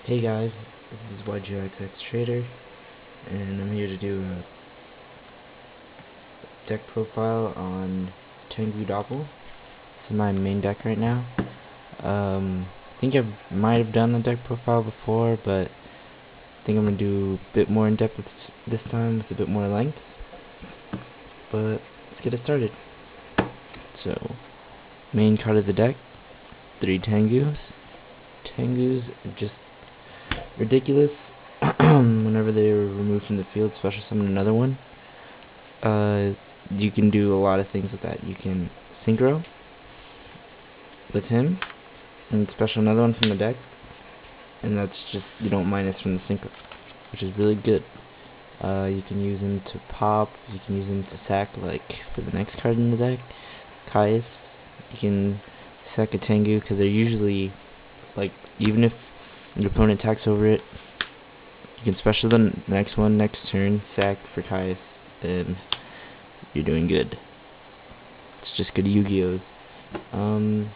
Hey guys, this is YGXX Trader, and I'm here to do a deck profile on Tengu Dopel. This is my main deck right now. I think I might have done a deck profile before, but I think I'm going to do a bit more in depth this time with a bit more length. But let's get it started. So, main card of the deck, 3 Tengus. Tengus are just ridiculous. Whenever they are removed from the field, special summon another one. You can do a lot of things with that. You can synchro with him and special another one from the deck, and that's just, you don't minus from the synchro, which is really good. You can use him to pop, you can use him to sack, like for the next card in the deck, Caius. You can sack a Tengu, because they're usually, like, even if your opponent attacks over it, you can special the next one, next turn, sack for Caius, and you're doing good. It's just good Yu-Gi-Ohs. I'm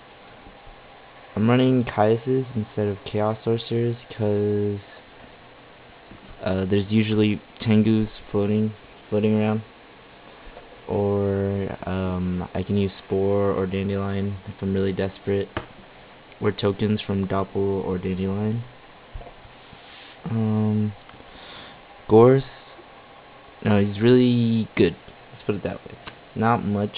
running Caiuses instead of Chaos Sorcerers because there's usually Tengus floating around, or I can use Spore or Dandelion if I'm really desperate, or tokens from Doppel or Dandelion. Gorse, no, he's really good. Let's put it that way. Not much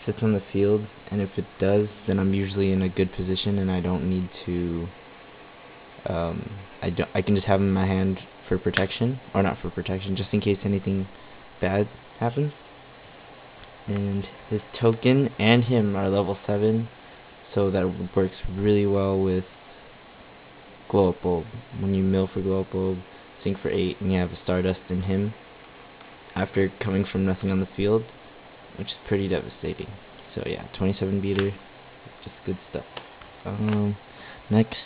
sits on the field, and if it does, then I'm usually in a good position, and I don't need to. I can just have him in my hand for protection, or not for protection, just in case anything bad happens. And his token and him are level 7, so that works really well with Glow Up Bulb. When you mill for Glow Up Bulb, sink for 8, and you have a Stardust in him after coming from nothing on the field, which is pretty devastating. So yeah, 27 beater, just good stuff. Next,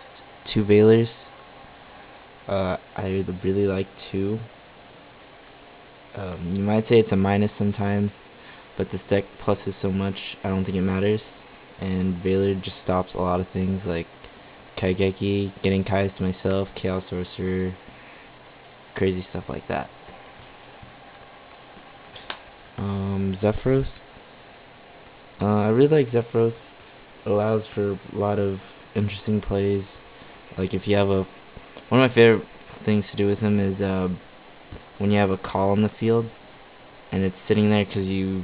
2 Veilers. I really like 2. You might say it's a minus sometimes, but this deck pluses so much, I don't think it matters. And Veiler just stops a lot of things like Kaigeki, getting Kai's to myself, Chaos Sorcerer, crazy stuff like that. Zephyros. I really like Zephyros. It allows for a lot of interesting plays. Like if you have one of my favorite things to do with him is when you have a call on the field and it's sitting there because you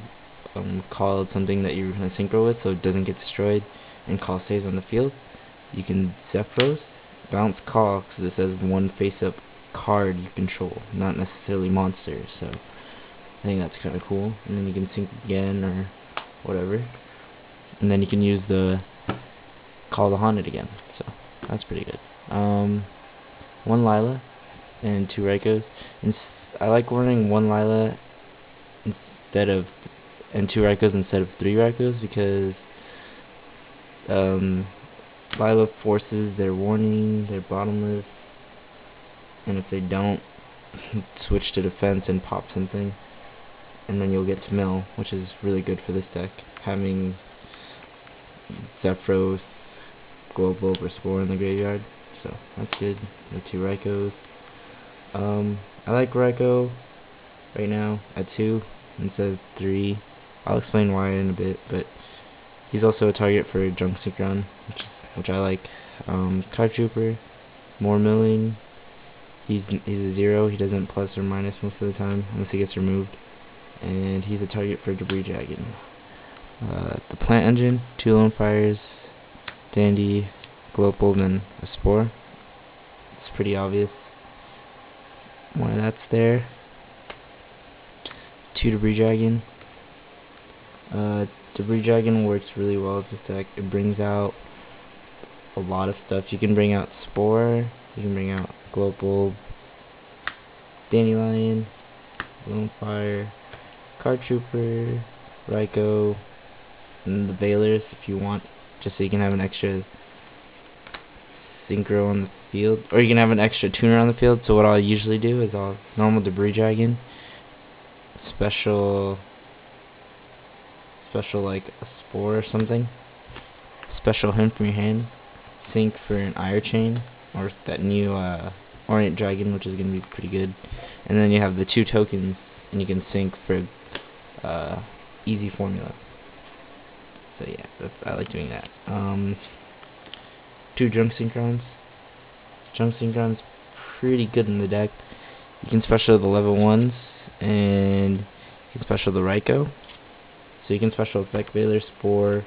called something that you're going to synchro with, so it doesn't get destroyed and call stays on the field. You can Zephyros, bounce call, because it says one face-up card you control, not necessarily monsters, so I think that's kind of cool. And then you can sync again or whatever, and then you can use the Call the Haunted again, so that's pretty good. 1 Lila and 2 Raikos. I like running 1 Lila and 2 Raikos instead of 3 Raikos, because Lila forces their warning, their bottomless, and if they don't, switch to defense and pop something, and then you'll get to mill, which is really good for this deck, having Zephyros, Glow Bulb, or Spore in the graveyard. So that's good. The 2 Raikos. I like Raiko right now at 2 instead of 3. I'll explain why in a bit, but he's also a target for Junk Synchron, which I like. Card Trooper, more milling. He's a 0. He doesn't plus or minus most of the time unless he gets removed, and he's a target for Debris Dragon. The Plant Engine, 2 Lone Fires, Dandy, Glow Bulb, and a Spore. It's pretty obvious why that's there. 2 Debris Dragon. Debris Dragon works really well with this deck. It brings out a lot of stuff. You can bring out Spore, you can bring out Glow Bulb, Dandelion, Lone Fire, Card Trooper, Raiko, and the Veilers if you want, just so you can have an extra synchro on the field, or you can have an extra tuner on the field. So what I'll usually do is I'll normal Debris Dragon, special like a Spore or something, special him from your hand, sync for an Ire Chain, or that new Orient Dragon, which is going to be pretty good. And then you have the 2 tokens, and you can sync for easy formula. So yeah, I like doing that. 2 Junk Synchrons. Junk Synchron's pretty good in the deck. You can special the level 1s, and you can special the Raikou. So you can special effect Veiler, Spore,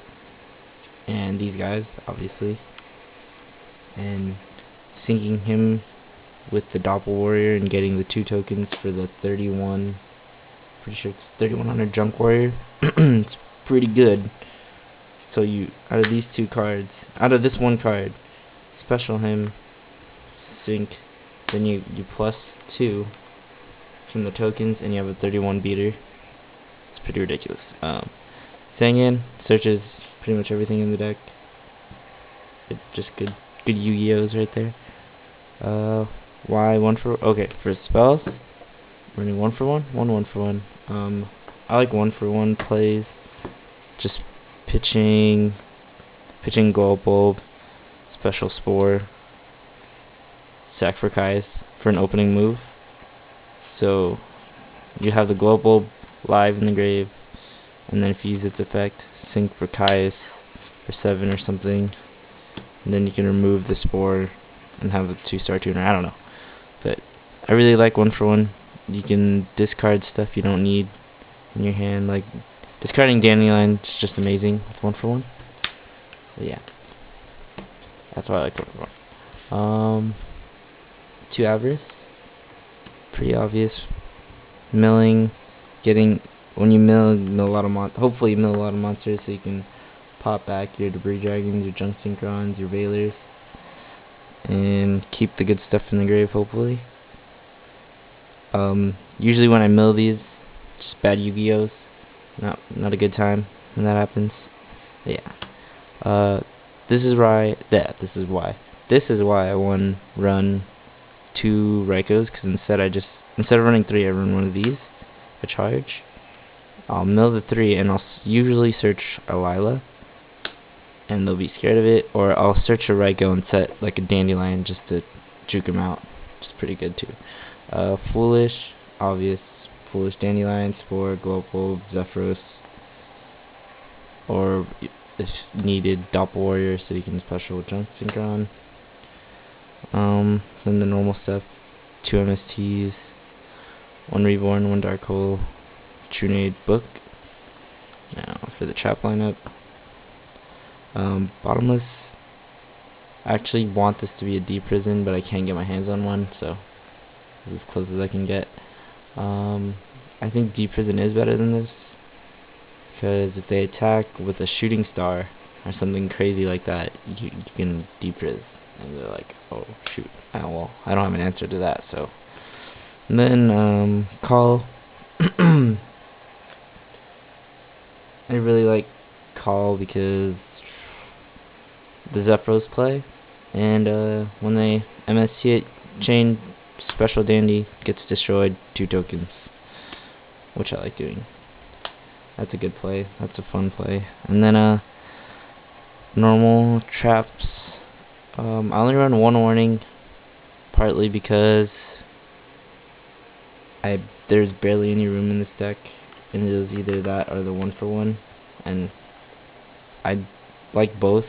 and these guys, obviously. And syncing him with the Doppel Warrior and getting the 2 tokens for the 31, pretty sure it's 3100 Junk Warrior. It's pretty good. So you, out of these 2 cards, out of this 1 card, special him, sync, then you plus 2 from the tokens, and you have a 31 beater. It's pretty ridiculous. Sangan searches pretty much everything in the deck. It's just good Yu-Gi-Ohs right there. Why 1 for? Okay, for spells, running 1 for 1, 1 for 1. I like 1 for 1 plays. Just pitching Doppel, special Spore, sack for Kai's for an opening move. So you have the Global live in the grave, and then if you use its effect, sync for Kai's for 7 or something, and then you can remove the Spore and have the 2-star tuner. I don't know, but I really like 1 for 1. You can discard stuff you don't need in your hand, like discarding Dandelion is just amazing with 1 for 1. But yeah, that's why I like 1 for 1. 2 Avarice, pretty obvious. Milling, when you mill a lot of hopefully you mill a lot of monsters, so you can pop back your Debris Dragons, your Junk Synchrons, your Veilers, and keep the good stuff in the grave, hopefully. Usually when I mill these, just bad Yu-Gi-Ohs. Not a good time when that happens. But yeah. This is why I run 2 Raikous, because instead of running 3, I run 1 of these. I charge. I'll mill the 3, and I'll usually search a Lila, and they'll be scared of it, or I'll search a Raikou and set like a Dandelion just to juke him out. Which is pretty good too. Foolish, obvious. Foolish Dandelion, Spore, Global, Zephyros, or if needed, Doppel Warrior, so you can special Junk Synchron. Then the normal stuff: 2 MSTs, 1 Reborn, 1 Dark Hole, Trunade Book. Now for the trap lineup, Bottomless. I actually want this to be a D prison, but I can't get my hands on one, so as close as I can get. I think D prison is better than this, because if they attack with a shooting star or something crazy like that, you can D priz, and they're like, oh shoot, well, I don't have an answer to that. So, and then Call. I really like Call because the Zephyros play, and when they MST it, chain special Dandy gets destroyed, 2 tokens, which I like doing. That's a good play. That's a fun play. And then normal traps. I only run 1 warning, partly because there's barely any room in this deck, and it was either that or the 1 for 1, and I like both,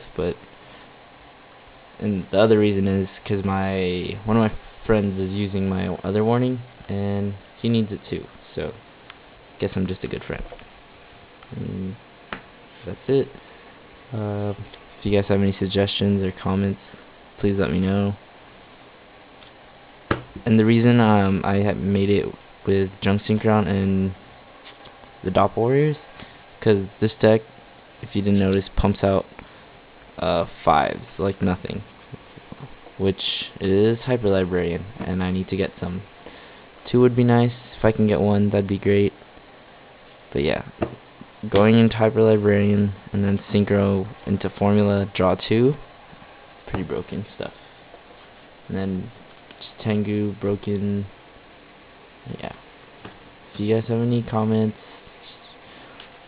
and the other reason is because one of my friends is using my other warning, and he needs it too, so guess I'm just a good friend. And that's it. If you guys have any suggestions or comments, please let me know. And the reason I have made it with Junk Synchron and the Doppel Warriors, because this deck, if you didn't notice, pumps out 5s like nothing, which is Hyper Librarian, and I need to get some. 2 would be nice. If I can get 1, that'd be great. But yeah, going into Hyper Librarian and then Synchro into Formula, draw 2, pretty broken stuff. And then just Tengu, broken. Yeah. If you guys have any comments,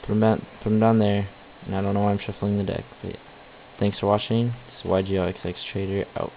put them down there. And I don't know why I'm shuffling the deck, but yeah. Thanks for watching. This is YGOXX Trader out.